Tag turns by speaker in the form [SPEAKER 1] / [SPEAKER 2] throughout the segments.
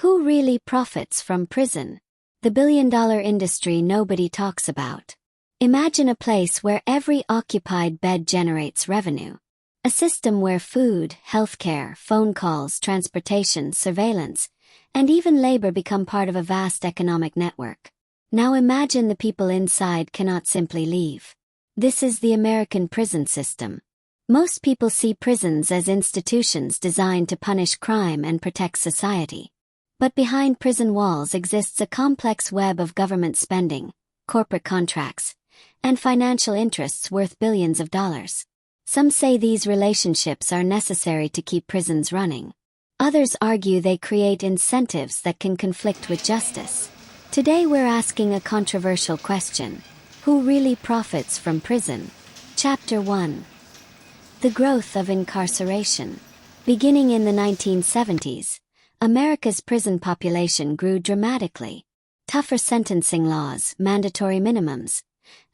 [SPEAKER 1] Who really profits from prison? The billion-dollar industry nobody talks about. Imagine a place where every occupied bed generates revenue. A system where food, healthcare, phone calls, transportation, surveillance, and even labor become part of a vast economic network. Now imagine the people inside cannot simply leave. This is the American prison system. Most people see prisons as institutions designed to punish crime and protect society. But behind prison walls exists a complex web of government spending, corporate contracts, and financial interests worth billions of dollars. Some say these relationships are necessary to keep prisons running. Others argue they create incentives that can conflict with justice. Today we're asking a controversial question. Who really profits from prison? Chapter 1. The growth of incarceration. Beginning in the 1970s, America's prison population grew dramatically. Tougher sentencing laws, mandatory minimums,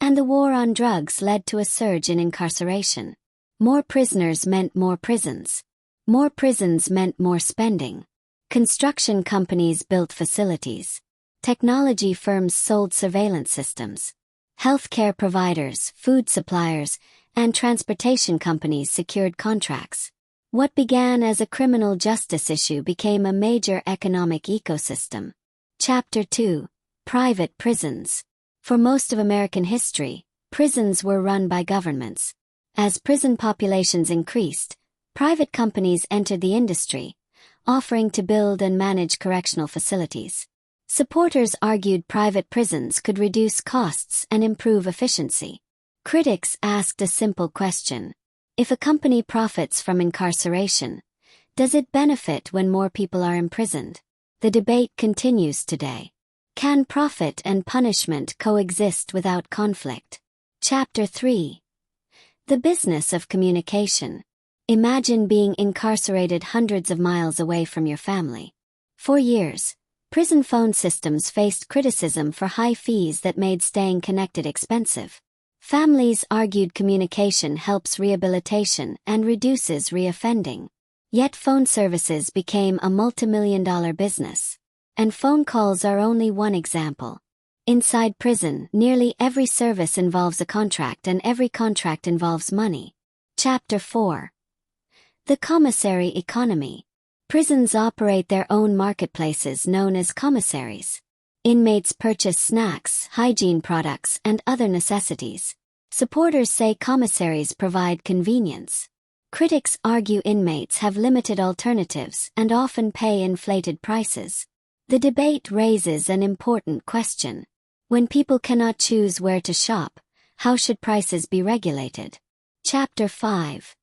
[SPEAKER 1] and the war on drugs led to a surge in incarceration. More prisoners meant more prisons. More prisons meant more spending. Construction companies built facilities. Technology firms sold surveillance systems. Healthcare providers, food suppliers, and transportation companies secured contracts. What began as a criminal justice issue became a major economic ecosystem. Chapter 2. Private prisons. For most of American history, prisons were run by governments. As prison populations increased, private companies entered the industry, offering to build and manage correctional facilities. Supporters argued private prisons could reduce costs and improve efficiency. Critics asked a simple question. If a company profits from incarceration, does it benefit when more people are imprisoned? The debate continues today. Can profit and punishment coexist without conflict? Chapter 3. The business of communication. Imagine being incarcerated hundreds of miles away from your family. For years, prison phone systems faced criticism for high fees that made staying connected expensive. Families argued communication helps rehabilitation and reduces reoffending. Yet phone services became a multimillion-dollar business. And phone calls are only one example. Inside prison, nearly every service involves a contract and every contract involves money. Chapter 4. The commissary economy. Prisons operate their own marketplaces known as commissaries. Inmates purchase snacks, hygiene products, and other necessities. Supporters say commissaries provide convenience. Critics argue inmates have limited alternatives and often pay inflated prices. The debate raises an important question. When people cannot choose where to shop, how should prices be regulated? Chapter 5.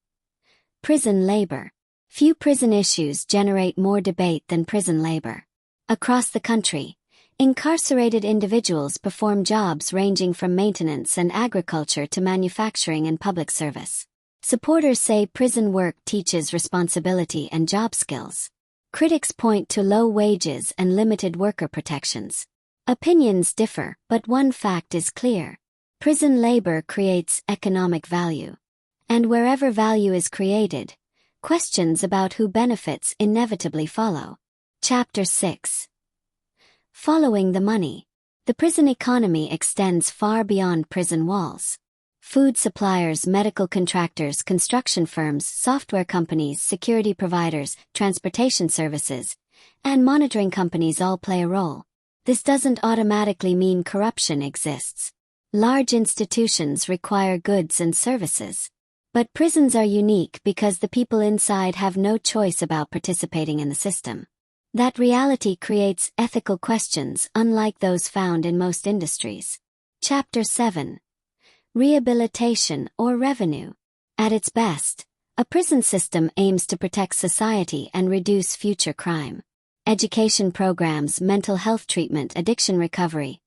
[SPEAKER 1] Prison labor. Few prison issues generate more debate than prison labor. Across the country, incarcerated individuals perform jobs ranging from maintenance and agriculture to manufacturing and public service. Supporters say prison work teaches responsibility and job skills. Critics point to low wages and limited worker protections. Opinions differ, but one fact is clear. Prison labor creates economic value. And wherever value is created, questions about who benefits inevitably follow. Chapter 6. Following the money. The prison economy extends far beyond prison walls. Food suppliers, medical contractors, construction firms, software companies, security providers, transportation services, and monitoring companies all play a role. This doesn't automatically mean corruption exists. Large institutions require goods and services. But prisons are unique because the people inside have no choice about participating in the system. That reality creates ethical questions unlike those found in most industries. Chapter 7. Rehabilitation or revenue. At its best, a prison system aims to protect society and reduce future crime. Education programs, mental health treatment, addiction recovery,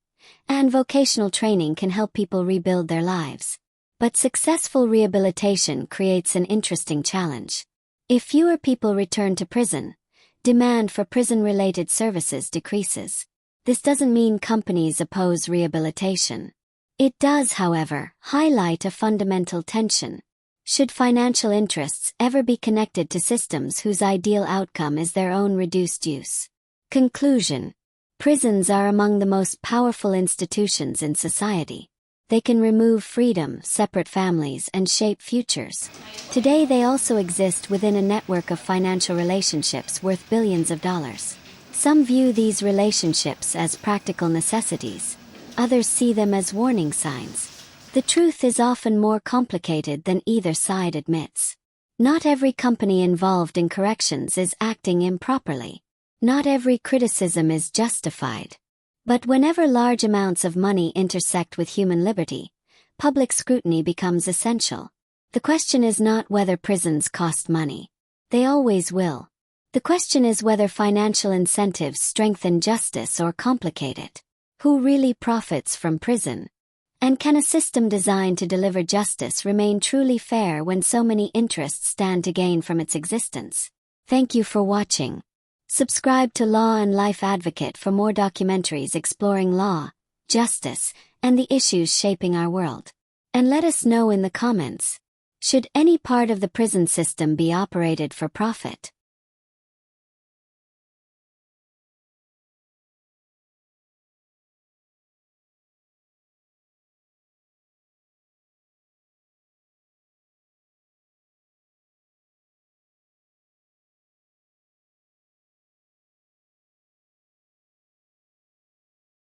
[SPEAKER 1] and vocational training can help people rebuild their lives. But successful rehabilitation creates an interesting challenge. If fewer people return to prison, demand for prison-related services decreases. This doesn't mean companies oppose rehabilitation. It does, however, highlight a fundamental tension. Should financial interests ever be connected to systems whose ideal outcome is their own reduced use? Conclusion. Prisons are among the most powerful institutions in society. They can remove freedom, separate families, and shape futures. Today they also exist within a network of financial relationships worth billions of dollars. Some view these relationships as practical necessities. Others see them as warning signs. The truth is often more complicated than either side admits. Not every company involved in corrections is acting improperly. Not every criticism is justified. But whenever large amounts of money intersect with human liberty, public scrutiny becomes essential. The question is not whether prisons cost money. They always will. The question is whether financial incentives strengthen justice or complicate it. Who really profits from prison? And can a system designed to deliver justice remain truly fair when so many interests stand to gain from its existence? Thank you for watching. Subscribe to Law and Life Advocate for more documentaries exploring law, justice, and the issues shaping our world. And let us know in the comments, should any part of the prison system be operated for profit?